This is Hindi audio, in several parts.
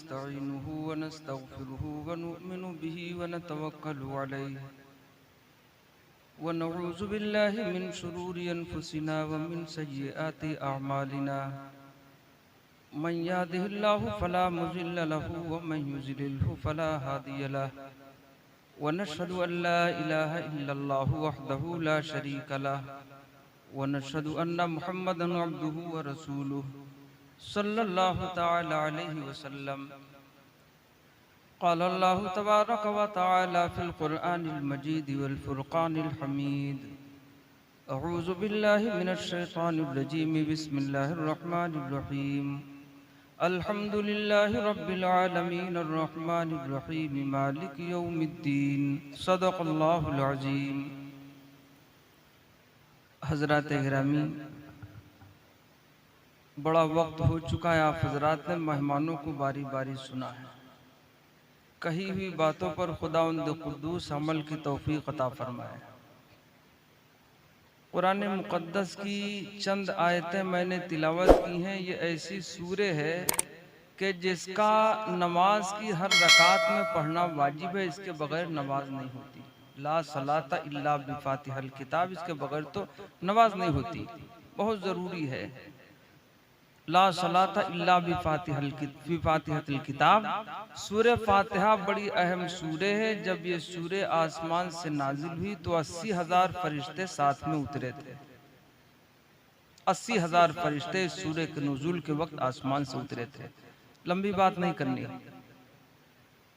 वनस्तईनुहु वनस्तगफिरुहु वनुअमिनु बिहि वनतवक्कलु अलैहि वनऊज़ु बिल्लाहि मिन शुरूरि अनफुसिना व मिन सय्यिआति अअमालिना मन यहदिहिल्लाहु फला मुज़िल्ल लहु व मन युज़लिल्हु फला हादिय लहु वनशहदु अन ला इलाहा इल्लल्लाहु वहदहु ला शरीक लहु वनशहदु अन्न मुहम्मदन अब्दुहु व रसूलुहु सल्लल्लाहु तआला अलैहि वसल्लम। क़ाल अल्लाहु तबारक व तआला फ़िल क़ुरआनिल मजीद वल फ़ुरक़ानिल हमीद। अऊज़ु बिल्लाहि मिनश शैतानिर रजीम बिस्मिल्लाहिर रहमानिर रहीम। अल्हम्दुलिल्लाहि रब्बिल आलमीन अर्रहमानिर रहीम मालिकि यौमिद्दीन। सदक़ल्लाहुल अज़ीम। हज़रात गिरामी, बड़ा वक्त हो चुका है, आप हज़रात ने मेहमानों को बारी बारी सुना है। कही हुई बातों पर खुदावंद कुद्दूस अमल की तौफीक अता फरमाए। कुरान मुक़द्दस की चंद आयतें मैंने तिलावत की हैं। ये ऐसी सूरे है कि जिसका नमाज की हर रकात में पढ़ना वाजिब है, इसके बगैर नमाज नहीं होती। ला सलाता इल्ला बिफातिहल किताब, इसके बगैर तो नमाज नहीं होती, बहुत ज़रूरी है। ला सलाता इल्ला बिफातिहल किताब। सूरे फातिहा बड़ी अहम सूरे है। जब ये सूरे आसमान से नाजिल हुई तो 80,000 फरिश्ते साथ में उतरे थे। 80,000 फरिश्ते सूरे के नुज़ूल के वक्त आसमान से उतरे थे। लंबी बात नहीं करनी,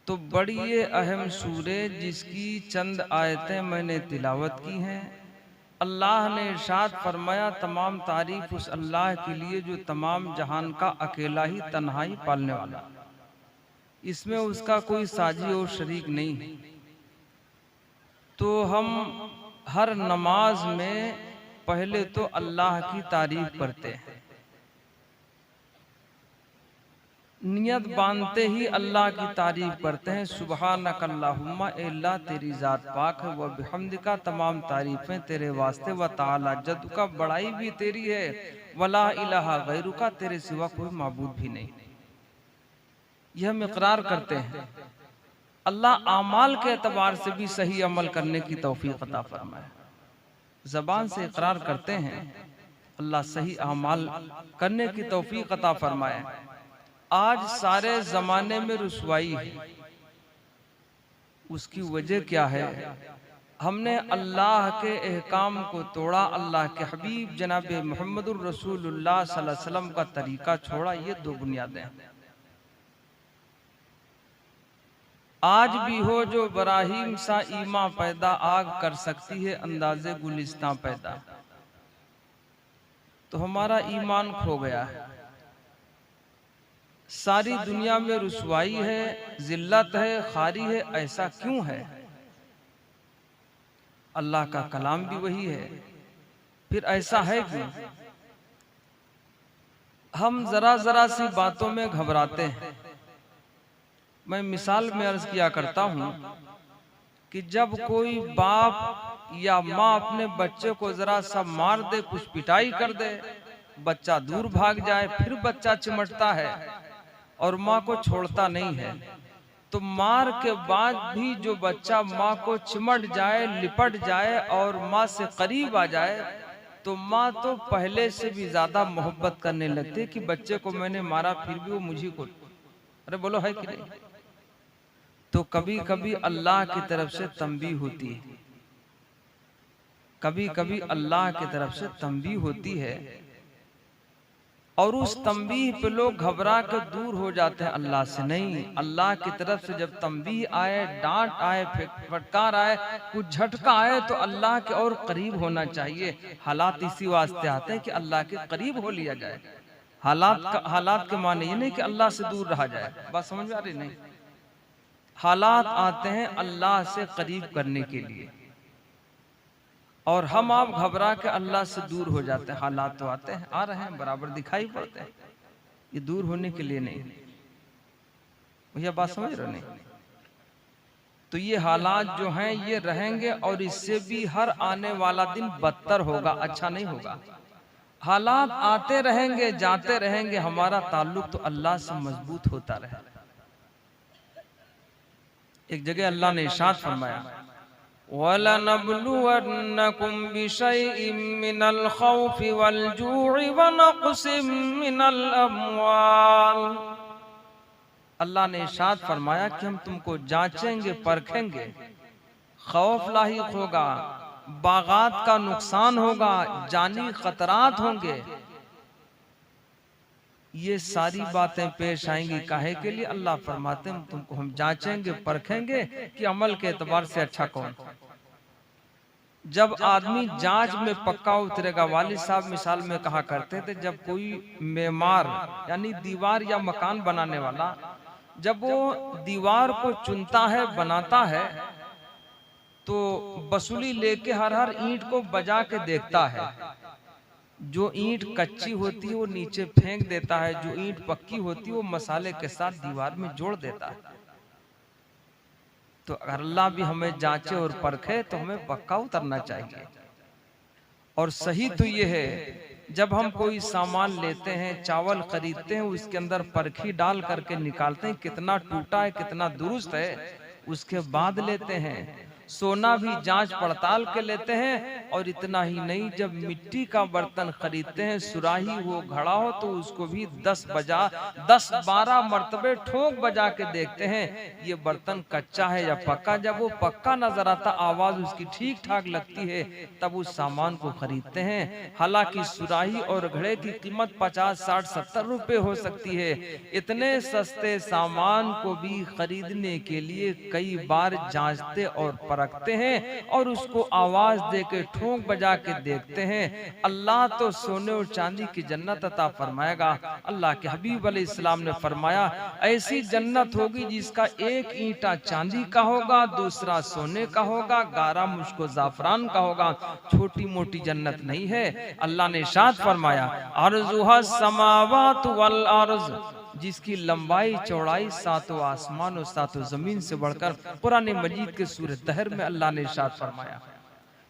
तो बड़ी ये अहम सूरे जिसकी चंद आयतें मैंने तिलावत की हैं। अल्लाह ने इरशाद फरमाया, तमाम तारीफ उस अल्लाह के लिए जो तमाम जहान का अकेला ही तन्हाई पालने वाला, इसमें उसका कोई साजी और शरीक नहीं। तो हम हर नमाज में पहले तो अल्लाह की तारीफ करते हैं, नियत बांधते ही अल्लाह की तारीफ करते हैं। सुबहानक अल्लाहुम्मा, ए अल्लाह तेरी जात पाक है, व बिहम्दिका, तमाम तारीफें तेरे वास्ते, व ताला जद्दुका, बड़ाई भी तेरी है, वला इलाहा गैरुका, तेरे सिवा कोई माबूद भी नहीं। यह हम इकरार करते हैं। अल्लाह आमाल के एतबार से भी सही अमल करने की तौफीक अता फरमाए। ज़बान से इकरार करते हैं, अल्लाह सही आमाल करने की तौफीक अता फरमाए। आज सारे जमाने में रुसवाई है, उसकी वजह क्या है? हमने अल्लाह के एहकाम को तोड़ा, अल्लाह के हबीब जनाब मुहम्मदुर रसूलुल्लाह सल्लल्लाहु अलैहि वसल्लम का तरीका छोड़ा। ये दो बुनियादें। आज भी हो जो बराहीम सा ईमा पैदा, आग कर सकती है अंदाजे गुलिस्तां पैदा। तो हमारा ईमान खो गया है। सारी दुनिया में रुसवाई है, जिल्लत है, खारी है। ऐसा क्यों है? अल्लाह का कलाम भी वही है, फिर ऐसा है क्यों? हम जरा जरा सी बातों में घबराते हैं। मैं मिसाल में अर्ज किया करता हूं कि जब कोई बाप या माँ अपने बच्चे को जरा सा मार दे, कुछ पिटाई कर दे, बच्चा दूर भाग जाए, फिर बच्चा चिमटता है और माँ को छोड़ता नहीं है। तो मार के बाद भी जो बच्चा माँ को चिमट जाए, लिपट जाए और माँ से करीब आ जाए, तो माँ तो पहले से भी ज्यादा मोहब्बत करने लगती है कि बच्चे को मैंने मारा फिर भी वो मुझे को, अरे बोलो है कि नहीं? तो कभी कभी अल्लाह की तरफ से तंबीह होती है, कभी कभी अल्लाह की तरफ से तंबीह होती है, और उस तंबीह पे लोग घबरा कर दूर हो जाते हैं अल्लाह से। नहीं, अल्लाह की तरफ से जब तंबीह आए, डांट आए, फटकार आए, कुछ झटका आए, तो अल्लाह के और करीब होना चाहिए। हालात इसी वास्ते आते हैं कि अल्लाह के करीब हो लिया जाए। हालात के माने ये नहीं कि अल्लाह से दूर रहा जाए। बात समझ में आ रही? नहीं, हालात आते हैं अल्लाह से करीब करने के लिए, और हम आप घबरा के अल्लाह से दूर हो जाते हैं। हालात तो आते हैं, आ रहे हैं, बराबर दिखाई पड़ते हैं, ये दूर होने के लिए नहीं। भैया बात समझ रहे नहीं? तो ये हालात जो हैं ये रहेंगे, और इससे भी हर आने वाला दिन बदतर होगा, अच्छा नहीं होगा। हालात आते रहेंगे, जाते रहेंगे, हमारा ताल्लुक तो अल्लाह से मजबूत होता रहे। एक जगह अल्लाह ने इरशाद फरमाया, वलनब्लुवन्नकुम बिशैइन मिनल खौफि वल जू'i व नक़्सिम मिनल अम्वाल। अल्लाह ने इरशाद फरमाया कि हम तुमको जांचेंगे, परखेंगे, खौफ लाहिक होगा, बागात का नुकसान होगा, जानी खतरात होंगे। ये सारी बातें पेश आएंगी, काहे के लिए? अल्लाह फरमाते हैं तुमको हम जांचेंगे, परखेंगे कि अमल के एतबार से अच्छा कौन। जब आदमी जांच में पक्का उतरेगा, वालिद साहब मिसाल में कहा करते थे, जब कोई मेमार यानी दीवार या मकान बनाने वाला जब वो दीवार को चुनता है, बनाता है, तो बसूली लेके हर हर ईंट को बजा के देखता है। जो ईंट कच्ची होती है वो नीचे फेंक देता है, जो ईंट पक्की होती है वो मसाले के साथ दीवार में जोड़ देता है। तो अगर अल्लाह भी हमें जांचे और परखे तो हमें पक्का उतरना चाहिए। और सही तो ये है, जब हम कोई सामान लेते हैं, चावल खरीदते हैं, उसके अंदर परखी डाल करके निकालते हैं कितना टूटा है, कितना दुरुस्त है, उसके बाद लेते हैं। सोना भी जांच पड़ताल के लेते हैं। और इतना ही नहीं, जब मिट्टी का बर्तन खरीदते हैं, सुराही हो, घड़ा हो, तो उसको भी 10-12 मर्तबे ठोक बजा के देखते हैं ये बर्तन कच्चा है या पक्का। जब वो पक्का नजर आता, आवाज उसकी ठीक ठाक लगती है, तब उस सामान को खरीदते हैं। हालांकि सुराही और घड़े की कीमत 50, 60, 70 रुपए हो सकती है। इतने सस्ते सामान को भी खरीदने के लिए कई बार जांचते और परखते हैं और उसको आवाज देके ठोंक बजा के देखते हैं। अल्लाह तो सोने और चांदी की जन्नत अता फरमाएगा। अल्लाह के हबीब अलैहिस्सलाम ने फरमाया, ऐसी जन्नत होगी जिसका एक ईंटा चांदी का होगा, दूसरा सोने का होगा, गारा मुश्को जाफरान का होगा। छोटी मोटी जन्नत नहीं है। अल्लाह ने इरशाद फरमाया, अर्जुहा समावात वल अर्ज़, जिसकी लंबाई चौड़ाई सातों आसमान और सातों जमीन से बढ़कर। कुरान मजीद के सूरह दहर में अल्लाह ने इरशाद फरमाया।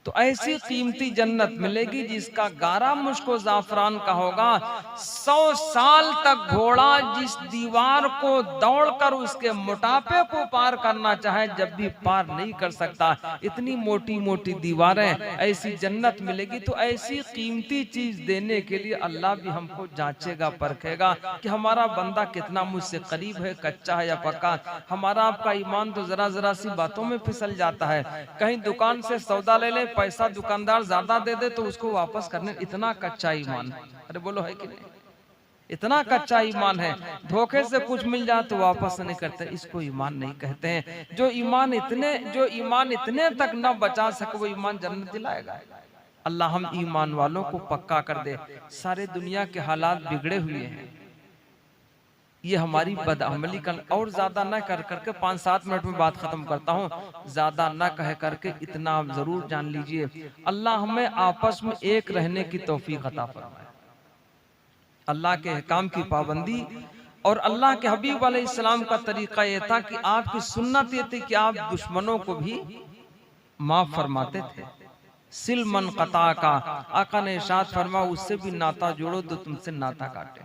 तो ऐसी कीमती जन्नत मिलेगी जिसका गारा मुश्को जाफरान का होगा। 100 साल तक घोड़ा जिस दीवार को दौड़कर उसके मोटापे को पार करना चाहे, जब भी पार नहीं कर सकता। इतनी मोटी मोटी दीवारें, ऐसी जन्नत मिलेगी। तो ऐसी कीमती चीज देने के लिए अल्लाह भी हमको जांचेगा, परखेगा कि हमारा बंदा कितना मुझसे करीब है, कच्चा है या पक्का। हमारा आपका ईमान तो जरा जरा सी बातों में फिसल जाता है। कहीं दुकान से सौदा ले ले, पैसा दुकानदार ज्यादा दे दे तो उसको वापस करने, इतना कच्चा ईमान। अरे बोलो है कि नहीं? इतना कच्चा ईमान है। धोखे से कुछ मिल जाए तो वापस नहीं करते, इसको ईमान नहीं कहते हैं। जो ईमान इतने तक न बचा सके वो ईमान जन्नत दिलाएगा। अल्लाह हम ईमान वालों को पक्का कर दे। सारे दुनिया के हालात बिगड़े हुए हैं, ये हमारी बदअमली का। और ज्यादा न कर करके 5-7 मिनट में बात खत्म करता हूँ, ज्यादा न कह करके इतना आप जरूर जान लीजिए, अल्लाह हमें आपस में एक रहने की तौफीक अता फरमाए। अल्लाह के अहकाम की पाबंदी। और अल्लाह के हबीब अलैहिस्सलाम का तरीका यह था कि आपकी सुन्नत ये थी कि आप दुश्मनों को भी माफ फरमाते थे। सिल मन कता का, आका ने इरशाद फरमा, उससे भी नाता जोड़ो तो तुमसे नाता काटे।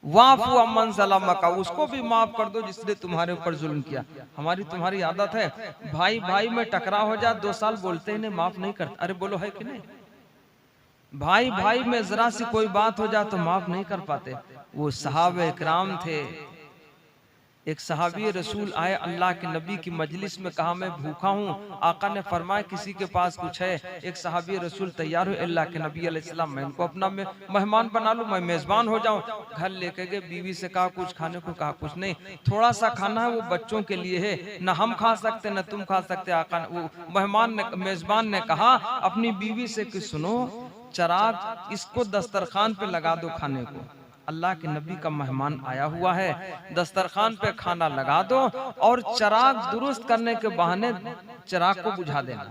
वाफु अमन ज़लम का, उसको भी माफ कर दो जिसने तुम्हारे ऊपर जुल्म किया। हमारी तुम्हारी आदत है, भाई भाई में टकराव हो जाए 2 साल बोलते ही नहीं, माफ नहीं करते। अरे बोलो है कि नहीं? भाई भाई में जरा सी कोई बात हो जाए तो माफ नहीं कर पाते। वो सहाबे इकराम थे। एक सहाबी रसूल आए अल्लाह के नबी की मजलिस में, कहा मैं भूखा हूँ। आका ने फरमाया किसी के पास कुछ है? एक सहाबी रसूल तैयार हुए, अल्लाह के नबी अलैहिस्सलाम मैं इनको अपना मेहमान बना लूं, मैं मेजबान हो जाऊं। घर लेके गए, बीवी से कहा कुछ खाने को, कहा कुछ नहीं, थोड़ा सा खाना है, वो बच्चों के लिए है, न हम खा सकते न तुम खा सकते। आका ने, वो मेजबान ने कहा अपनी बीवी से कि सुनो, चराग इसको दस्तरखान पे लगा दो खाने को। अल्लाह के नबी का मेहमान आया हुआ है, दस्तरखान पे खाना लगा दो और चराग दुरुस्त करने के बहाने चराग को बुझा देना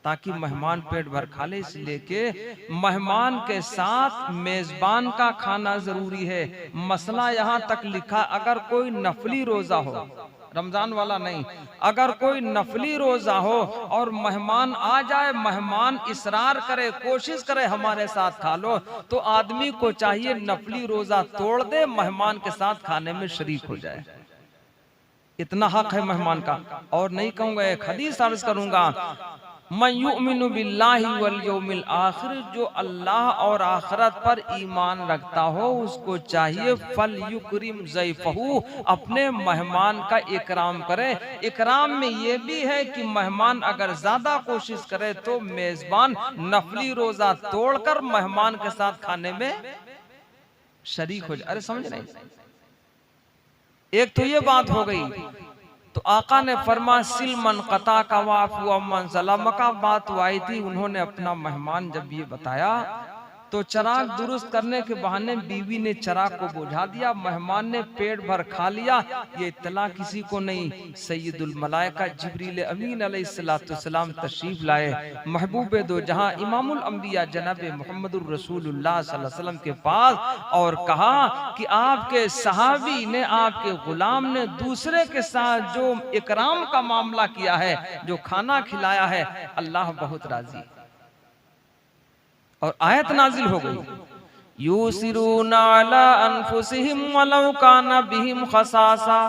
ताकि मेहमान पेट भर खा ले। इसलिए के मेहमान के साथ मेजबान का खाना जरूरी है। मसला यहाँ तक लिखा, अगर कोई नफली रोजा हो, रमजान वाला नहीं, अगर कोई नफली रोजा हो और मेहमान आ जाए, मेहमान इसरार करे, कोशिश करे हमारे साथ खा लो, तो आदमी को चाहिए नफली रोजा तोड़ दे, मेहमान के साथ खाने में शरीक हो जाए। इतना हक है मेहमान का। और नहीं कहूंगा, एक हदीस अर्ज करूंगा, मन युमिनु बिल्लाहि वल यौमिल आखिर, जो अल्लाह और आखिरत पर ईमान रखता हो उसको चाहिए फल युकरिम ज़ैफ़हू, अपने मेहमान का इकराम करे। इकराम में ये भी है कि मेहमान अगर ज्यादा कोशिश करे तो मेजबान नफली रोजा तोड़कर मेहमान के साथ खाने में शरीक हो जाए। अरे समझ नहीं, एक तो ये बात हो गई। तो आका ने फरमा सिल मन कता का वाफ व मन सलाम का बात आई थी। उन्होंने अपना मेहमान जब ये बताया तो चिराग दुरुस्त करने के बहाने बीवी ने चिराग को बुझा दिया, मेहमान ने पेट भर खा लिया। ये इत्तला किसी को नहीं। सैयदुल मलाइका जिब्रील अमीन अलैहिस्सलाम तशरीफ लाए महबूब दो जहां इमामुल अंबिया जनाब मोहम्मदुर रसूलुल्लाह सल्लल्लाहु अलैहि वसल्लम के पास, और कहा कि आपके सहाबी ने, आपके गुलाम ने दूसरे के साथ जो इकराम का मामला किया है, जो खाना खिलाया है, अल्लाह बहुत राजी। और आयत नाजिल हो गई, यूसिरूना अला अनफुसिहिम वलौ काना बिहिम खसासा।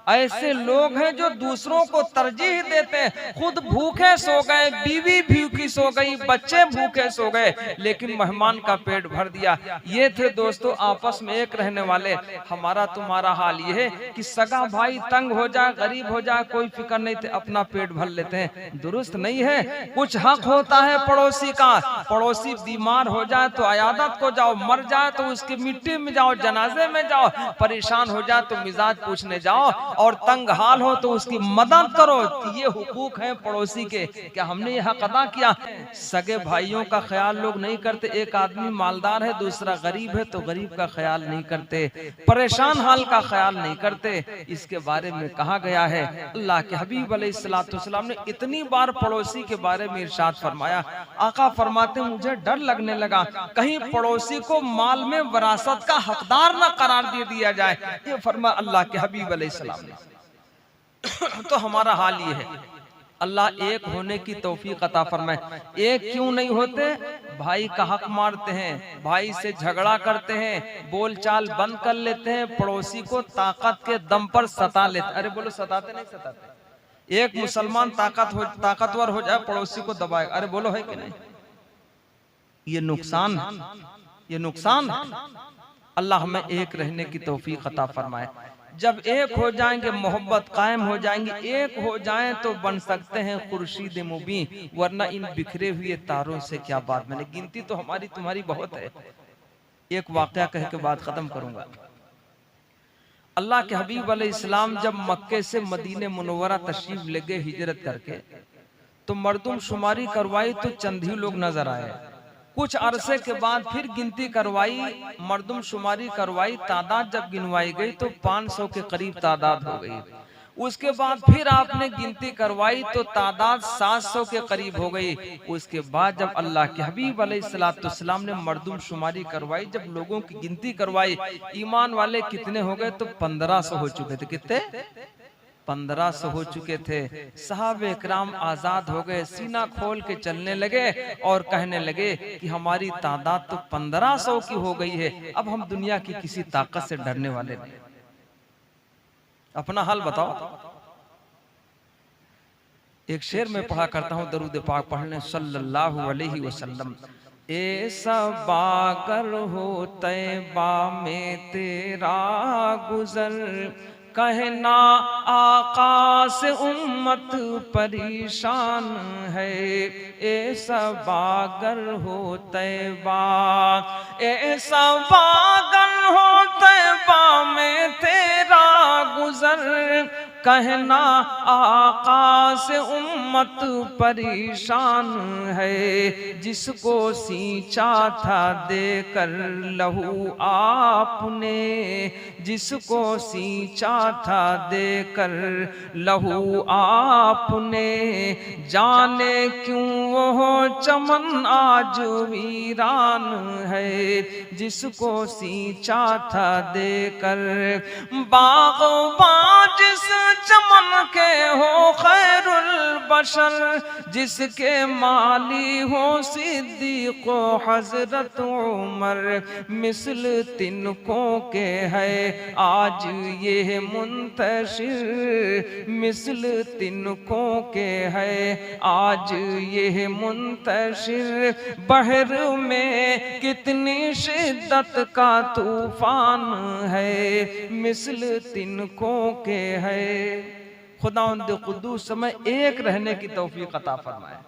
ऐसे लोग हैं जो दूसरों को तरजीह देते हैं। खुद भूखे सो गए, बीवी भूखी सो गई, बच्चे भूखे सो गए, लेकिन मेहमान का पेट भर दिया। ये थे दोस्तों आपस में एक रहने वाले। हमारा तुम्हारा हाल ये है कि सगा भाई तंग हो जाए, गरीब हो जाए, कोई फिक्र नहीं थे, अपना पेट भर लेते हैं। दुरुस्त नहीं है। कुछ हक होता है पड़ोसी का। पड़ोसी बीमार हो जाए तो अयादत को जाओ, मर जाए तो उसकी मिट्टी में जाओ, जनाजे में जाओ, परेशान हो जाए तो मिजाज पूछने जाओ, और तंग हाल हो तो उसकी मदद करो। ये हुकूक हैं पड़ोसी के। क्या हमने ये हक अदा किया? सगे भाइयों का ख्याल लोग नहीं करते। एक आदमी मालदार है, दूसरा गरीब है, तो गरीब का ख्याल नहीं करते, परेशान हाल का ख्याल नहीं करते। इसके बारे में कहा गया है, अल्लाह के हबीब अलैहिस्सलाम ने इतनी बार पड़ोसी के बारे में इरशाद फरमाया। आका फरमाते मुझे डर लगने लगा कहीं पड़ोसी को माल में वरासत का हकदार न करार दे दिया जाए। ये फरमा अल्लाह के हबीब अलैहिस्सलाम ने। तो हमारा हाल ये है, अल्लाह एक होने की तौफीक अता फरमाए। एक क्यों नहीं होते? भाई का हक मारते हैं, भाई से झगड़ा करते हैं, बोलचाल बंद कर लेते हैं, पड़ोसी को ताकत के दम पर सता लेते। अरे बोलो सताते नहीं सताते? एक मुसलमान ताकतवर हो जाए, पड़ोसी को दबाएगा। अरे बोलो है कि नहीं? ये नुकसान है, ये नुकसान है। अल्लाह हमें एक रहने की तौफीक अता फरमाए। जब एक हो जाएंगे, मोहब्बत कायम हो जाएंगी, एक हो जाएं तो बन सकते हैं खुर्शीद मुबीन, वरना इन बिखरे हुए तारों से क्या बात। मैंने गिनती तो हमारी तुम्हारी बहुत है। एक वाकया कह के बाद खत्म करूंगा। अल्लाह के हबीब अलैहिस्सलाम जब मक्के से मदीने मुनव्वरा तशरीफ ले गए हिजरत करके, तो मर्दमशुमारी करवाई तो चंद ही लोग नजर आए। कुछ अरसे के बाद फिर गिनती करवाई, मर्दमशुमारी करवाई, तादाद जब गिनवाई गई तो 500 के करीब तादाद हो गई। उसके बाद फिर आपने गिनती करवाई तो तादाद 700 के करीब हो गई। उसके बाद जब अल्लाह के हबीब अलैहिस्सलाम ने मर्दमशुमारी करवाई, जब लोगों की गिनती करवाई, ईमान वाले कितने हो गए? तो 1500 हो चुके थे। कितने? 1500 हो चुके थे। सहाबे इकराम आजाद हो गए, सीना खोल के चलने लगे और कहने लगे कि हमारी तादाद तो 1500 की हो गई है, अब हम दुनिया की किसी ताकत से डरने वाले नहीं। अपना हाल बताओ। एक शेर में पढ़ा करता हूं, दरूद पाक पढ़ने सल्लल्लाहु अलैहि वसल्लम। ऐसा बागर हो तैबा में तेरा गुजर, कहना आका से उम्मत परेशान है। ऐसा बागर हो तैबा, ऐसा बागर हो तैबा में तेरा गुजर, कहना आका से उम्मत परेशान है। जिसको सींचा था देकर लहू आपने, जिसको सींचा था देकर लहू आपने, जाने क्यों वो चमन आज वीरान है। जिसको सींचा था देकर बाग़बान, जिस चमन के हो खैरुल बशर, जिसके माली हो सिद्दीक़ हजरत उमर, मिसल तिनकों के है आज ये मुंतशिर, मिसल तिनकों के है आज ये मुंतशिर, बहर में कितनी शिद्दत का तूफान है, मिसल तिनकों के है। खुदावंद कुद्दूस समय एक रहने की तौफीक अता फरमाए।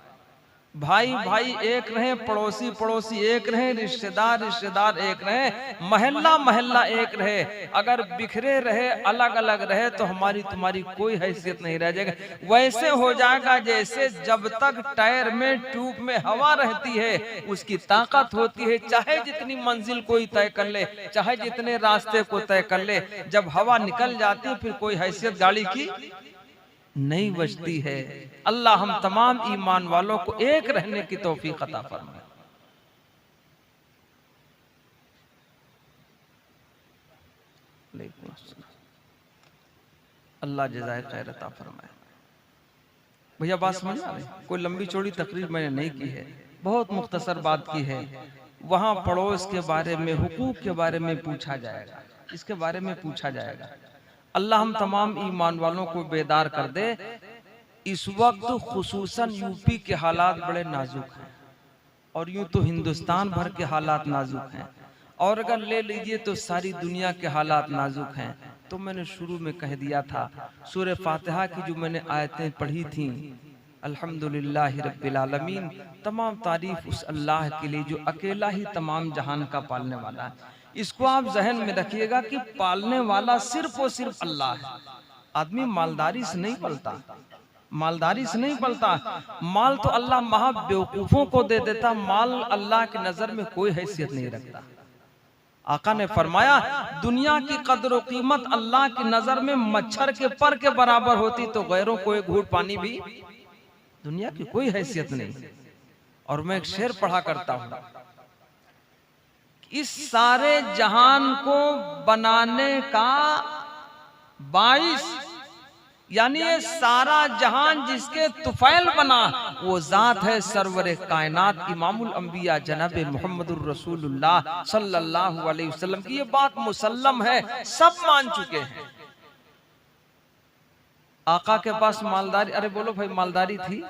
भाई भाई एक रहे, पड़ोसी पड़ोसी एक रहे, रिश्तेदार रिश्तेदार एक रहे, महल्ला महल्ला एक रहे। अगर बिखरे रहे, अलग अलग रहे तो हमारी तुम्हारी कोई हैसियत नहीं रह जाएगा। वैसे हो जाएगा जैसे जब तक टायर में ट्यूब में हवा रहती है उसकी ताकत होती है, चाहे जितनी मंजिल कोई तय कर ले, चाहे जितने रास्ते को तय कर ले, जब हवा निकल जाती है फिर कोई हैसियत गाड़ी की नहीं बचती है। अल्लाह हम तमाम ईमान वालों को एक रहने की तौफीक अता फरमाए। अल्लाह जज़ाए खैर अता फरमाए। भैया बात समझ आ रही? कोई लंबी चौड़ी तकरीर मैंने नहीं की है, बहुत मुख्तसर बात की है। वहां पड़ोस के बारे में, हुकूक के बारे में पूछा जाएगा, इसके बारे में पूछा जाएगा। अल्लाह हम तमाम ईमान वालों को बेदार कर दे। इस वक्त खुसूसन यूपी के हालात बड़े नाजुक हैं और यूं तो हिंदुस्तान भर के हालात नाजुक हैं, और अगर ले लीजिए तो सारी दुनिया के हालात नाजुक हैं। तो मैंने शुरू में कह दिया था, सूरह फातिहा की जो मैंने आयतें पढ़ी थी, अल्हम्दुलिल्लाह रब्बिल आलमीन, तमाम तारीफ उस अल्लाह के लिए जो अकेला ही तमाम जहान का पालने वाला है। इसको आप जहन में रखिएगा कि पालने वाला सिर्फ और सिर्फ अल्लाह है। आदमी मालदारी से नहीं पलता, मालदारी से नहीं पलता। माल तो अल्लाह महा बेवकूफों को दे देता, माल अल्लाह की नजर में कोई हैसियत नहीं रखता। आका ने फरमाया दुनिया की कदर कीमत अल्लाह की नजर में मच्छर के पर के बराबर होती तो गैरों को एक घूंट पानी भी दुनिया की कोई हैसियत नहीं। और मैं एक शेर पढ़ा करता हूं, इस सारे जहान को बनाने का बाइस, यानी ये सारा जहान जिसके तुफैल बना वो जात है सरवरे कायनात इमामुल अंबिया जनाब मोहम्मदुर रसूलुल्लाह सल्लल्लाहु अलैहि वसल्लम की। ये बात मुसल्लम है, सब मान चुके हैं। आका के पास मालदारी, अरे बोलो भाई मालदारी थी,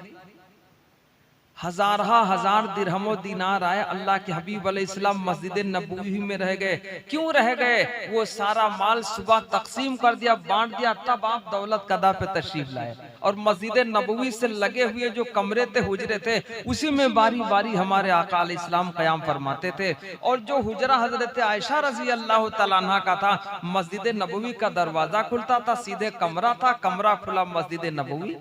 हजार दिरहमो दीनार आए। अल्लाह के हबीब अलैहिस्सलाम मस्जिद नबवी में रह गए। क्यों रह गए? वो सारा माल सुबह तकसीम कर दिया, बांट दिया, तब आप दौलत कदा पे तशरीफ लाए। और मस्जिद नबवी से लगे हुए जो कमरे थे, हुजरे थे, उसी में बारी बारी हमारे आका अलैहिस्सलाम कयाम फरमाते थे। और जो हुजरा हजरत आयशा रजी अल्लाह तआला अन्हा का था, मस्जिद नबवी का दरवाजा खुलता था, सीधे कमरा था, कमरा खुला मस्जिद नबवी,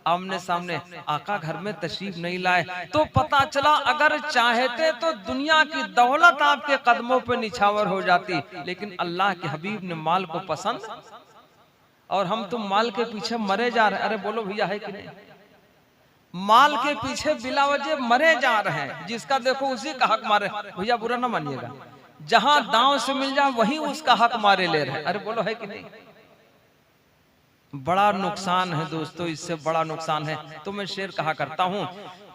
आमने सामने। आका घर में तशरीफ नहीं लाए तो पता चला अगर चाहते तो दुनिया की दौलत आपके कदमों पे निछावर हो जाती, लेकिन अल्लाह के हबीब ने माल को पसंद, और हम तुम माल के पीछे मरे जा रहे हैं। अरे बोलो भैया है कि नहीं? माल के पीछे बिला वजह मरे जा रहे हैं, जिसका देखो उसी का हक मारे। भैया बुरा ना मानिएगा, जहां दांव से मिल जाए वही उसका हक मारे ले रहे हैं। अरे बोलो है कि नहीं? बड़ा नुकसान है दोस्तों, इससे बड़ा नुकसान है। तो मैं शेर कहा करता हूं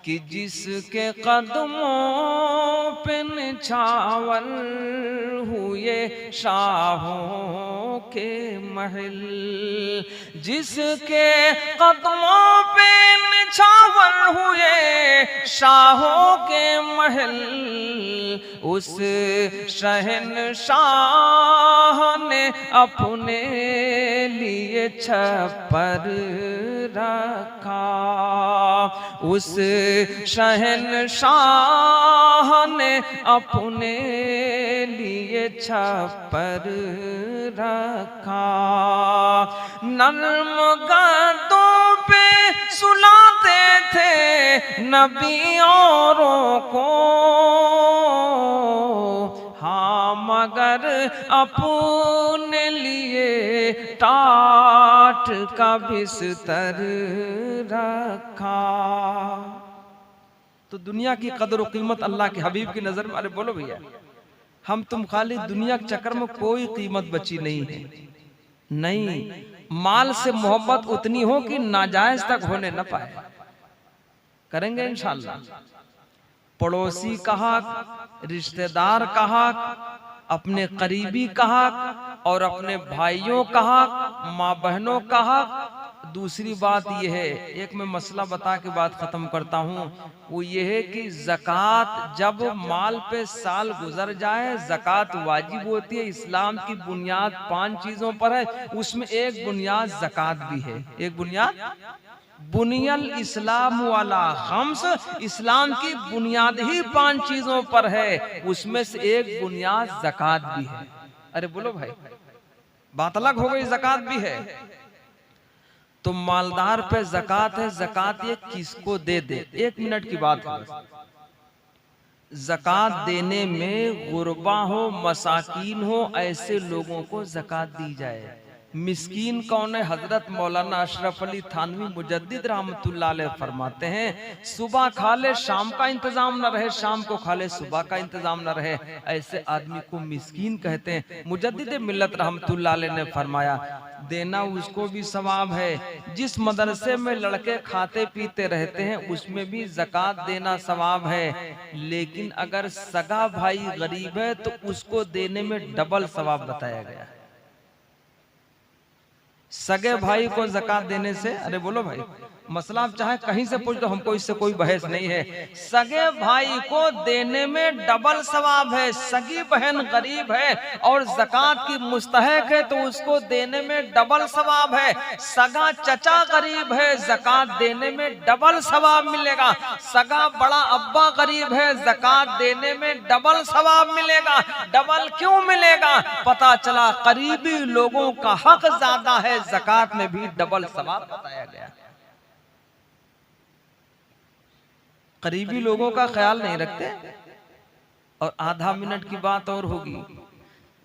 कि जिसके कदमों पे निछावर हुए शाहों के महल, जिसके कदमों पे निछावर हुए शाहों के महल, उस शहंशाह ने अपने लिए छप्पर रखा, उस शहंशाह ने अपने लिए छप्पर रखा। नर्म गद्दों पे सुलाते थे नबी औरों को, हाँ मगर अपने लिए टाट का बिस्तर रखा। तो दुनिया की कदर और कीमत अल्लाह के हबीब की नजर में, अरे बोलो भैया, हम तुम खाली दुनिया के चक्कर में कोई कीमत बची नहीं है। नहीं, माल से मोहब्बत उतनी हो कि नाजायज तक होने न पाए। करेंगे इंशाअल्लाह। पड़ोसी का हक, रिश्तेदार का हक, अपने करीबी का हक और अपने भाइयों का हक, माँ बहनों का हक। दूसरी बात यह है, एक मैं मसला बता के बात खत्म करता हूँ, वो ये है कि ज़कात जब माल पे साल गुजर जाए ज़कात वाजिब होती है। इस्लाम की बुनियाद 5 चीजों पर है, उसमें एक बुनियाद ज़कात भी है। एक बुनियाद, बुनियल इस्लाम वाला खम्स, इस्लाम की बुनियाद ही 5 चीजों पर है, उसमें से एक बुनियाद ज़कात भी है। अरे बोलो भाई, बात अलग हो गई, ज़कात भी है। तो मालदार पे ज़कात है, ज़कात ये किसको दे दे। 1 मिनट की बात है, ज़कात देने में गुरबा हो, मसाकीन हो, ऐसे लोगों को ज़कात दी जाए। मिस्कीन कौन है? हजरत मौलाना अशरफ अली थानवी मुजद्दिद रहमतुल्लाह अलैह फरमाते हैं, सुबह खा ले शाम का इंतजाम न रहे, शाम को खा ले सुबह का इंतजाम न रहे, ऐसे आदमी को मिस्कीन कहते हैं। मुजद्दिद मिल्लत रहमतुल्लाह अलैह ने फरमाया, देना उसको भी सवाब है। जिस मदरसे में लड़के खाते पीते रहते हैं उसमें भी ज़कात देना सवाब है, लेकिन अगर सगा भाई गरीब है तो उसको देने में डबल सवाब बताया गया है। सगे भाई को ज़कात देने से, अरे बोलो भाई, मसला आप चाहे कहीं से पूछ लो, हमको इससे कोई बहस नहीं है। सगे भाई को देने में डबल सवाब है। सगी बहन गरीब है और ज़कात की मुस्तहक है तो उसको देने में डबल सवाब है। सगा चचा गरीब है, ज़कात देने में डबल सवाब मिलेगा। सगा बड़ा अब्बा गरीब है, ज़कात देने में डबल सवाब मिलेगा। डबल क्यों मिलेगा? पता चला करीबी लोगों का हक ज्यादा है, ज़कात में भी डबल सवाब बताया गया। करीबी लोगों का ख्याल नहीं रखते। और आधा मिनट की बात और होगी,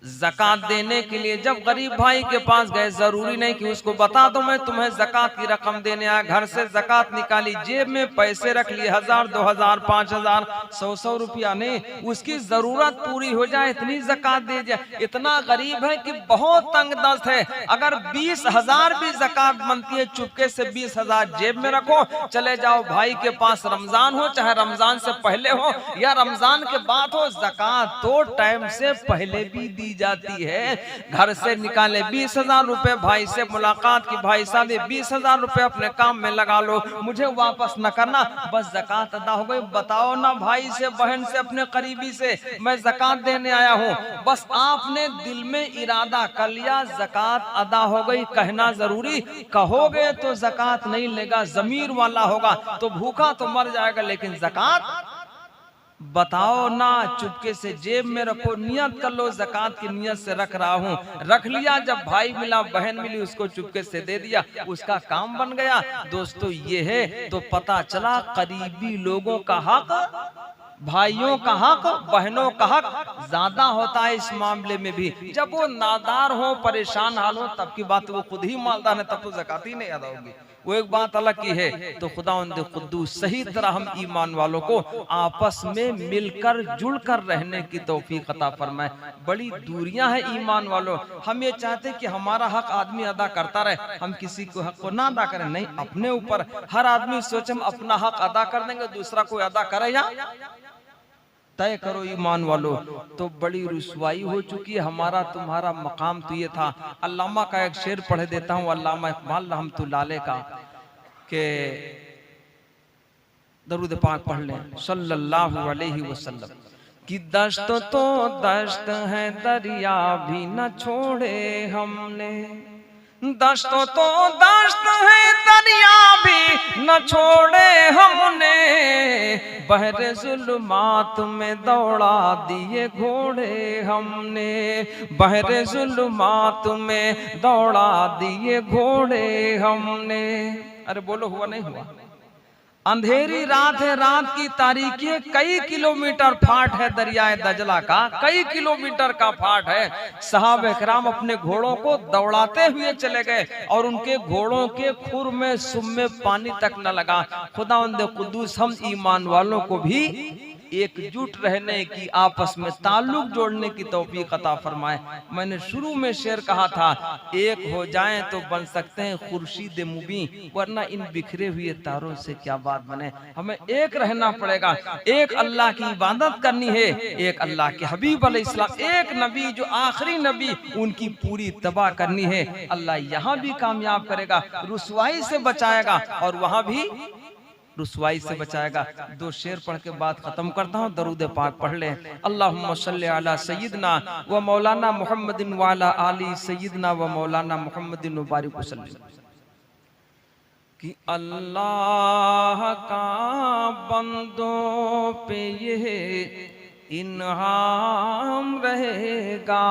ज़कात देने के लिए जब गरीब भाई के पास गए, जरूरी नहीं कि उसको बता दो मैं तुम्हें ज़कात की रकम देने आया। घर से ज़कात निकाली, जेब में पैसे रख लिए, 1000, 2000, 5000, 100 रुपया नहीं, उसकी जरूरत पूरी हो जाए इतनी ज़कात दे जाए। इतना गरीब है कि बहुत तंग दस्त है, अगर 20,000 भी ज़कात बनती है, चुपके से 20,000 जेब में रखो, चले जाओ भाई के पास। रमजान हो चाहे रमजान से पहले हो या रमजान के बाद हो, ज़कात तो टाइम से पहले भी दी जाती है। घर से निकाले 20,000 रुपए, भाई से मुलाकात की, भाई साहब 20,000 रुपए अपने काम में लगा लो, मुझे वापस न करना, बस ज़कात अदा हो गई। बताओ ना, भाई से, बहन से, अपने करीबी से मैं ज़कात देने आया हूँ, बस आपने दिल में इरादा कर लिया ज़कात अदा हो गई, कहना जरूरी। कहोगे तो ज़कात नहीं लेगा, ज़मीर वाला होगा तो भूखा तो मर जाएगा, लेकिन ज़कात बताओ ना, चुपके से जेब में रखो, नियत कर लो ज़कात की नियत से रख रहा हूँ, रख लिया। जब भाई मिला, बहन मिली, उसको चुपके से दे दिया, उसका काम बन गया। दोस्तों ये है, तो पता चला करीबी लोगों का हक, भाइयों का हक, बहनों का हक ज्यादा होता है इस मामले में भी। जब वो नादार हो, परेशान हाल हो, तब की बात, वो खुद ही मालदार है, तब तो ज़कात ही नहीं अदा होगी, वो एक बात अलग की है। तो खुदावंद खुद्दूस सही तरह हम ईमान वालों को आपस में मिलकर जुड़कर रहने की तौफीक अता फरमाए। बड़ी दूरियां हैं ईमान वालों, हम ये चाहते कि हमारा हक आदमी अदा करता रहे, हम किसी को हक को ना अदा करें, नहीं, अपने ऊपर हर आदमी सोचे हम अपना हक अदा कर देंगे, दूसरा कोई अदा करे या तय करो ईमान वालों। तो बड़ी रुसवाई हो चुकी है, हमारा तुम्हारा मकाम तो ये था। अल्लामा का एक शेर पढ़ देता हूँ, अल्लामा इकबाल रहमतुल्लाह अलैह का, के दरूद पाक पढ़ लें सल्लल्लाहु अलैहि वसल्लम कि दश्त तो दश्त है, दरिया भी न छोड़े हमने, दश्त तो दश्त है, दरिया भी न छोड़े हमने, बहरे जुल्मात में दौड़ा दिए घोड़े हमने, बहरे जुल्मात में दौड़ा दिए घोड़े हमने। अरे बोलो, हुआ नहीं हुआ? अंधेरी रात है, रात की तारीकी है, कई किलोमीटर फाट है दरियाए दजला का, कई किलोमीटर का फाट है। सहाबा किराम अपने घोड़ों को दौड़ाते हुए चले गए और उनके घोड़ों के खुर में सुम में पानी तक न लगा। खुदावंद कुद्दूस हम ईमान वालों को भी एकजुट रहने की, आपस में ताल्लुक जोड़ने की तौफीक अता फरमाए। मैंने शुरू में शेर कहा था, एक हो जाएं तो बन सकते हैं खुर्शीद मुबीन, वरना इन बिखरे हुए तारों से क्या बात बने। हमें एक रहना पड़ेगा, एक अल्लाह की इबादत करनी है, एक अल्लाह के हबीब अलैहिस्सलाम, एक नबी जो आखिरी नबी, उनकी पूरी तबाह करनी है। अल्लाह यहाँ भी कामयाब करेगा, रुसवाई से बचाएगा और वहां भी रुसवाई से बचाएगा। दो शेर पढ़ के बात खत्म करता हूँ, दरूद पाक पढ़ ले। अल्लाहुम्मा सल्ली अला सय्यिदना व मौलाना मुहम्मदिन व अला आलि सय्यिदना व मौलाना मुहम्मदिन व बारिक वसल्लम। कि अल्लाह का बंदों पे ये इन्हाम रहेगा।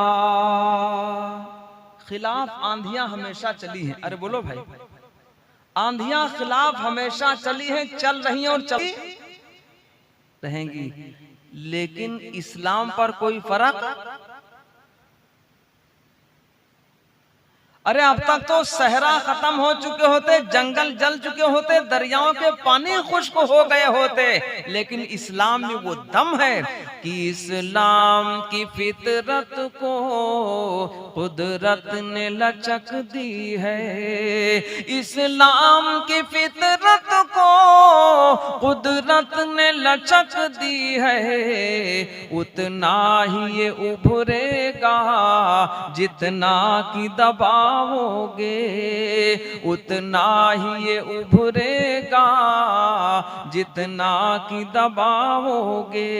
खिलाफ आंधियां हमेशा चली हैं, अरे बोलो भाई, आंधियां खिलाफ हमेशा चली हैं, चल रही हैं और चल रहेंगी, लेकिन इस्लाम पर कोई फर्क। अरे अब तक तो सहरा खत्म हो चुके होते, जंगल जल चुके होते, दरियाओं के पानी खुश्क हो गए होते, लेकिन इस्लाम में वो दम है कि इस्लाम की फितरत को कुदरत ने लचक दी है। इस्लाम की फितरत को कुदरत ने लचक दी है, उतना ही ये उभरेगा जितना की दबाओगे, उतना ही ये उभरेगा जितना की दबाओगे।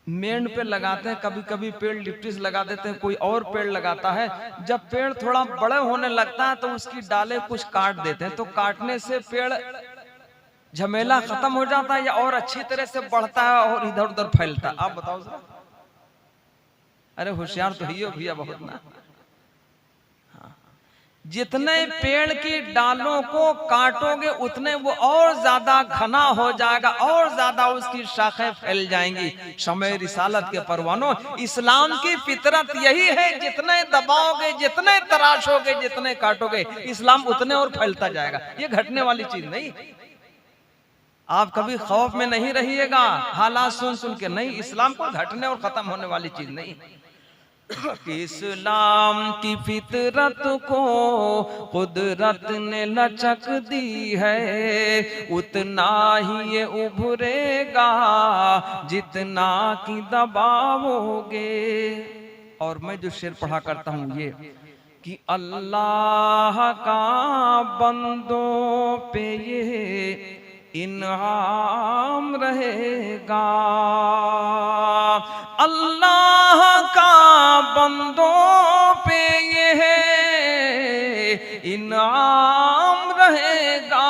मेंढ पे लगाते हैं, कभी कभी पेड़ लिप्टिस लगा देते हैं, कोई और पेड़ लगाता है। जब पेड़ थोड़ा बड़े होने लगता है तो उसकी डालें कुछ काट देते हैं, तो काटने से पेड़ झमेला खत्म हो जाता है या और अच्छी तरह से बढ़ता है और इधर उधर फैलता है। आप बताओ सर, अरे होशियार तो ही हो भैया बहुत ना। जितने पेड़ की डालों को काटोगे उतने वो और ज्यादा घना हो जाएगा और ज्यादा उसकी शाखें फैल जाएंगी। समय रिसालत के परवानों, इस्लाम की फितरत यही है, जितने दबाओगे, जितने तराशोगे, जितने काटोगे, इस्लाम उतने और फैलता जाएगा। ये घटने वाली चीज नहीं। आप कभी खौफ में नहीं रहिएगा हालात सुन सुन के, नहीं, इस्लाम को घटने और खत्म होने वाली चीज नहीं। इस्लाम की फितरत को कुदरत ने लचक दी है, उतना ही ये उभरेगा जितना की दबाओगे। और मैं जो शेर पढ़ा करता हूँ ये कि अल्लाह का बंदों पे ये इनाम रहेगा। अल्लाह का बंदों पे ये इनाम रहेगा।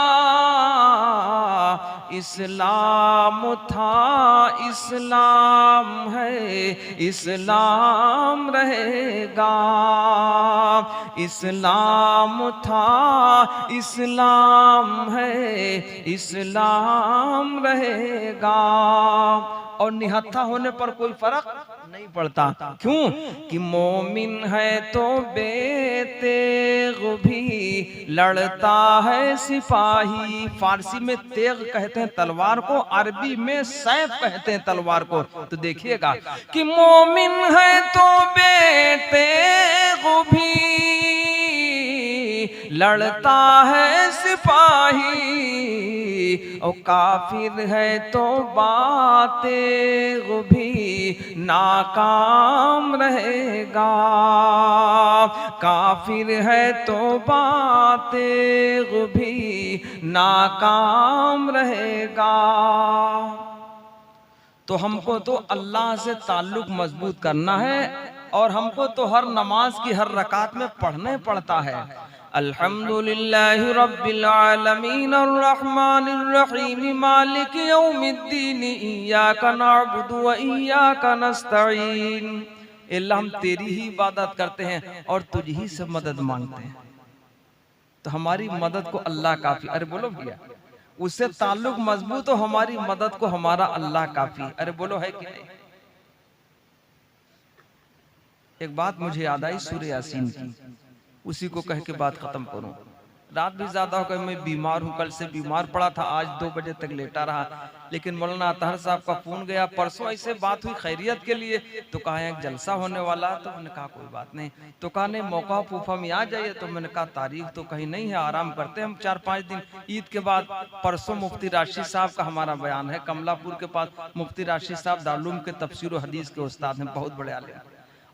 इस्लाम था, इस्लाम है, इस्लाम रहेगा। इस्लाम था, इस्लाम है, इस्लाम रहेगा। और निहत्था होने पर कोई फर्क नहीं पड़ता। क्यों? कि मोमिन है तो बेतेग भी लड़ता है सिपाही। फारसी में तेग कहते हैं तलवार को, अरबी में सैफ कहते हैं तलवार को। तो देखिएगा कि मोमिन है तो बेतेग भी लड़ता है सिपाही, और काफिर है तो बातें भी नाकाम रहेगा। काफिर है तो बातें भी नाकाम रहेगा। तो हमको तो अल्लाह से ताल्लुक मजबूत करना है, और हमको तो हर नमाज की हर रकात में पढ़ना पड़ता है अल्हम्दुलिल्लाहि रब्बिल आलमीन अर्रहमानिर रहीम मालिक यौमिद्दीन इय्याका नअबुदु व इय्याका नस्तईन। अल्लाह हम तेरी ही इबादत करते हैं और तुझ ही से मदद मांगते हैं, तो हमारी मदद को अल्लाह काफी। अरे बोलो भैया, उससे ताल्लुक मजबूत हो, हमारी मदद को हमारा अल्लाह काफी। अरे बोलो है कि नहीं? एक बात मुझे याद आई सूरह यासीन की, उसी को कह के बात खत्म करूं। रात भी ज्यादा हो गई, मैं बीमार हूँ, कल से बीमार पड़ा था, आज 2 बजे तक लेटा रहा। लेकिन मौलाना अतहर साहब का फोन गया, परसों ऐसे बात हुई खैरियत के लिए, तो कहा एक जलसा होने वाला है। तो मैंने कहा कोई बात नहीं। तो कहा नहीं मौका फूफा में आ जाइए। तो मैंने कहा तारीख तो कहीं नहीं है, आराम करते हैं हम 4-5 दिन ईद के बाद। परसों मुफ्ती राशिद साहब का हमारा बयान है कमलापुर के पास। मुफ्ती राशिद साहब दारुल के तफसीर और हदीस के उस्ताद हैं, बहुत बड़े आलिम,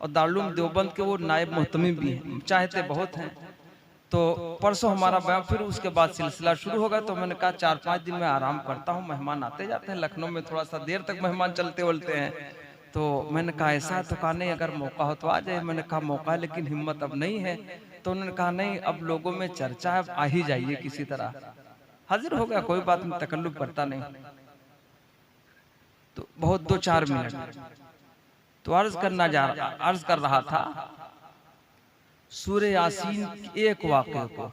और दारुल देवबंद के वो नायब मुहतमिम भी हैं, चाहते बहुत हैं। तो परसों हमारा बयान, फिर उसके बाद सिलसिला शुरू होगा। तो मैंने कहा 4-5 दिन में आराम करता हूँ, मेहमान आते जाते हैं, लखनऊ में थोड़ा सा देर तक मेहमान चलते बोलते हैं। तो मैंने कहा ऐसा, तो कहा नहीं अगर मौका हो तो आ जाए। मैंने कहा मौका है लेकिन हिम्मत अब नहीं है। तो उन्होंने कहा नहीं अब लोगों में चर्चा है, आ ही जाइए किसी तरह। हाजिर हो गया, कोई बात नहीं, तकल्लुफ करता नहीं। तो बहुत 2-4 मिनट तो अर्ज कर रहा था सूरह यासीन एक वाक़े को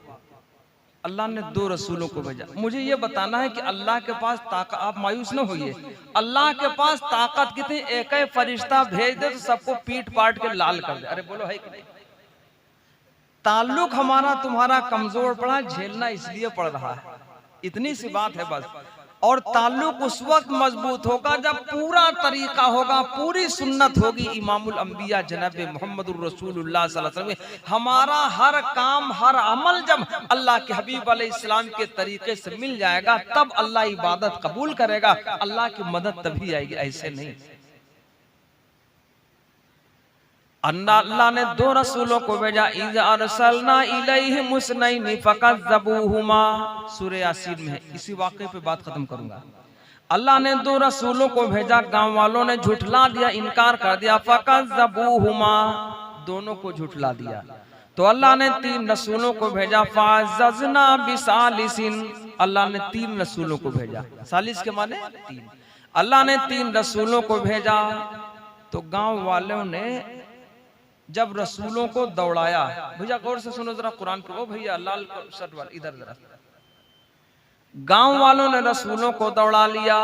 अल्लाह ने 2 रसूलों को भेजा। मुझे ये बताना है कि अल्लाह के पास ताकत, आप मायूस न होइए, अल्लाह के पास ताकत कितनी, एक ही फरिश्ता भेज दे तो सबको पीट पाट के लाल कर दे। अरे बोलो है कि नहीं? ताल्लुक हमारा तुम्हारा कमजोर पड़ा, झेलना इसलिए पड़ रहा है, इतनी सी बात है बस। और ताल्लुक उस वक्त मजबूत होगा जब पूरा तरीका होगा, पूरी सुन्नत होगी इमामुल अंबिया जनाब मोहम्मदुर रसूलुल्लाह सल्लल्लाहु अलैहि वसल्लम। हमारा हर काम हर अमल जब अल्लाह के हबीब अलैहिस्सलाम के तरीके से मिल जाएगा तब अल्लाह इबादत कबूल करेगा, अल्लाह की मदद तभी आएगी, ऐसे नहीं। अल्लाह ने 2 रसूलों को भेजा, इज़ अरसलना इलैहिम मुस्नैनि फकज़्ज़बूहुमा, सूरह यासीन में है। इसी वाक़े पे बात खत्म करूंगा। अल्लाह ने 2 रसूलों को भेजा, गांव वालों ने झुठला दिया, इनकार कर दिया, फकज़्ज़बूहुमा, दोनों को झुठला दिया। तो अल्लाह ने 3 रसूलों को भेजा, फ़अज़्ज़ज़ना बिसालिसिन, अल्लाह ने 3 रसूलों को भेजा, सालिस के माने 3। अल्लाह ने 3 रसूलों को भेजा। तो गांव वालों ने जब रसूलों को दौड़ाया, भैया गौर से सुनो जरा कुरान को, ओ भैया लाल शर्ट वाले इधर जरा, गांव वालों ने रसूलों को दौड़ा लिया।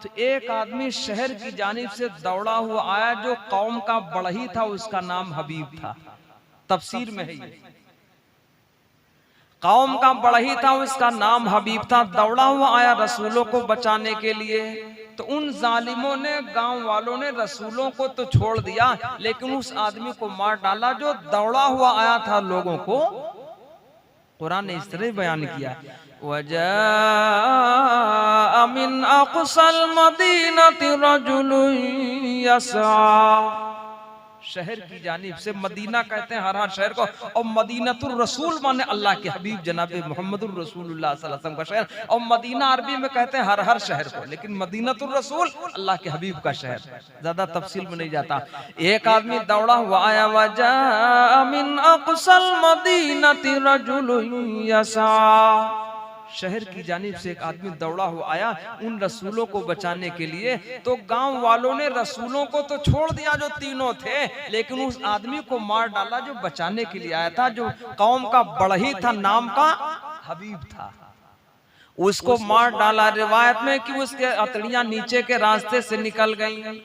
तो एक आदमी शहर की जानिब से दौड़ा हुआ आया, जो कौम का बढ़ई था, उसका नाम हबीब था, तफसीर में है ये, कौम का बढ़ई था, उसका नाम हबीब था, दौड़ा हुआ आया रसूलों को बचाने के लिए। तो उन जालिमों ने, गांव वालों ने रसूलों को तो छोड़ दिया, लेकिन उस आदमी को मार डाला जो दौड़ा हुआ आया था लोगों को। कुरान ने इस तरह बयान किया, वजाअ मिन अक़सल मदीनति रजुलुन यस्आ, शहर की जानिब से, मदीना कहते हैं हर शहर को, और मदीनतुर रसूल माने अल्लाह के हबीब जनाब मोहम्मदुर रसूलुल्लाह सल्लल्लाहु अलैहि वसल्लम का शहर, और मदीना अरबी में कहते हैं हर शहर को, लेकिन मदीनतुर रसूल अल्लाह के हबीब का शहर। ज्यादा तफसील में नहीं जाता। एक आदमी दौड़ा हुआ आया, वजाअ मिन अक़सल मदीनति रजुलुन यस्आ, शहर की जानिब से एक आदमी दौड़ा हुआ आया उन रसूलों को बचाने के लिए। तो गांव वालों ने रसूलों को तो छोड़ दिया जो 3 थे, लेकिन उस आदमी को मार डाला जो बचाने के लिए आया था, जो कौम का बढ़ई था, नाम का हबीब था, उसको मार डाला। रिवायत में कि उसके अतड़ियां नीचे के रास्ते से निकल गई,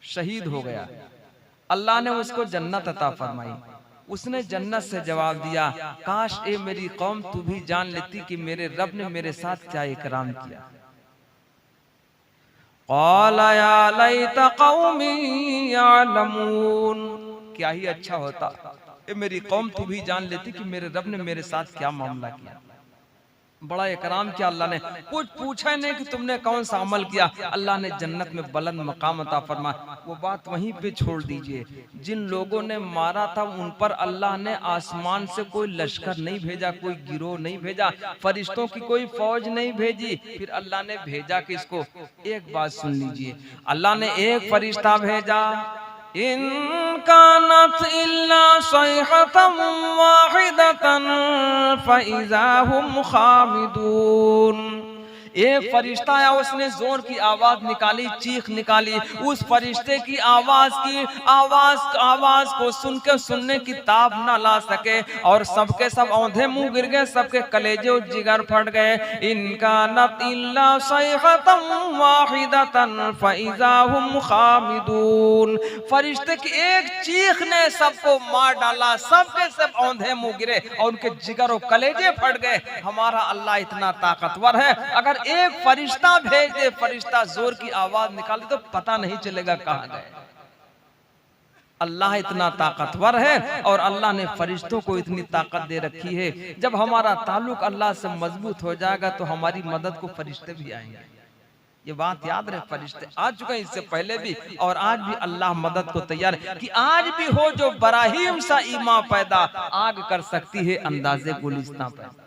शहीद हो गया। अल्लाह ने उसको जन्नत अता फरमाई। उसने जन्नत से जवाब दिया, काश ए मेरी कौम तू भी जान लेती कि मेरे रब ने मेरे साथ क्या इकराम किया। क़ाला या लैता क़ौमी यअलमून, क्या ही अच्छा होता ए मेरी कौम तू भी जान लेती कि मेरे रब ने मेरे साथ क्या मामला किया। बड़ा इकराम किया अल्लाह ने, कुछ पूछा नहीं कि तुमने कौन सा अमल किया, अल्लाह ने जन्नत में बुलंद मकाम अता फरमा। वो बात वहीं पे छोड़ दीजिए, जिन लोगों ने मारा था उन पर अल्लाह ने आसमान से कोई लश्कर नहीं भेजा, कोई गिरोह नहीं भेजा, फरिश्तों की कोई फौज नहीं भेजी, फिर अल्लाह ने भेजा किसको? एक बात सुन लीजिए, अल्लाह ने एक फरिश्ता भेजा, इन कानत इल्ला सैहतम वाहिदतन फइज़ा हुम खामिदून, एक फरिश्ता आया, उसने जोर की आवाज निकाली, चीख निकाली। उस फरिश्ते की आवाज को सुनकर सुनने की ताब ना ला सके और सबके सब औंधे मुंह गिर गए, सबके कलेजे और जिगर फट गए। इनका नतिल्ला सैहतम वाहिदतन फइज़ा हुम खामिदून। फरिश्ते की एक चीख ने सबको मार डाला, सबके सब औंधे मुंह गिरे और उनके जिगर और कलेजे फट गए। हमारा अल्लाह इतना ताकतवर है, अगर एक फरिश्ता भेज दे, फरिश्ता जोर की आवाज निकाल दे तो पता नहीं चलेगा कहां गए। अल्लाह इतना ताकतवर है और अल्लाह ने फरिश्तों को इतनी ताकत दे रखी है। जब हमारा ताल्लुक अल्लाह से मजबूत हो जाएगा तो हमारी मदद को फरिश्ते भी आएंगे। ये बात याद रहे, फरिश्ते आ चुके हैं इससे पहले भी और आज भी अल्लाह मदद को तैयार है कि आज भी हो जो बराहीम सा ईमान पैदा, आग कर सकती है अंदाजे गुलिस्तां पैदा।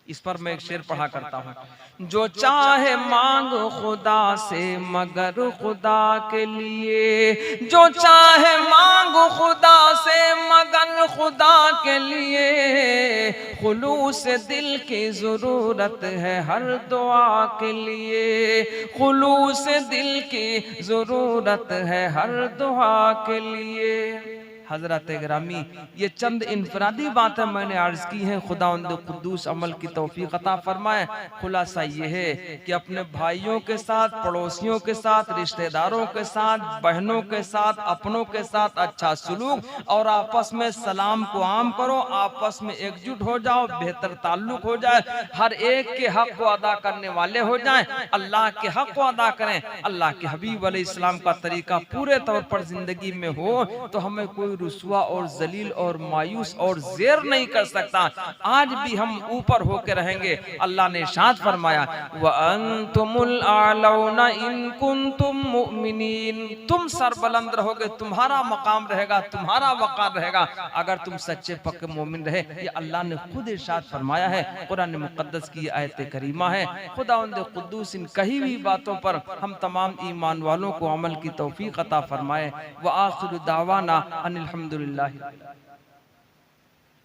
इस पर मैं एक शेर पढ़ा करता हूँ। जो चाहे मांग खुदा से मगर खुदा के लिए, जो चाहे मांग खुदा से मगर खुदा के लिए, खुलूस दिल की जरूरत है हर दुआ के लिए, खुलूस दिल की जरूरत है हर दुआ के लिए। हजरत गिरामी, ये चंद इनफरादी बातें मैंने अर्ज की हैं। खुदावंद कुद्दूस अमल की तौफीक अता फरमाए। खुलासा ये है कि अपने भाइयों के साथ, पड़ोसियों के साथ, रिश्तेदारों के साथ, बहनों के साथ, अपनों के साथ अच्छा सलूक और आपस में सलाम को आम करो, आपस में एकजुट हो जाओ, बेहतर ताल्लुक हो जाए, हर एक के हक को अदा करने वाले हो जाएं, अल्लाह के हक को अदा करें। अल्लाह के हबीब अलैहिस्सलाम का तरीका पूरे तौर पर जिंदगी में हो तो हमें कोई रुसवा और जलील और मायूस और जेर नहीं कर सकता। आज भी हम ऊपर होकर रहेंगे। अल्लाह ने इरशाद फरमाया, व अंतुमुल आलौना इन कुंतुम मुमिनीन, तुम सरबुलंद रहोगे, तुम्हारा मकाम रहेगा, तुम्हारा वक़ार रहेगा अगर तुम सच्चे पक्के मोमिन रहे। ये अल्लाह ने खुद इरशाद फरमाया है, कुरान मुक़द्दस की आयत करीमा है। खुदावंद कुद्दूस इन कही हुई बातों पर हम तमाम ईमान वालों को अमल की तौफीक अता फरमाए। व आखिर दावाना अनिल हम्दुलिल्लाह।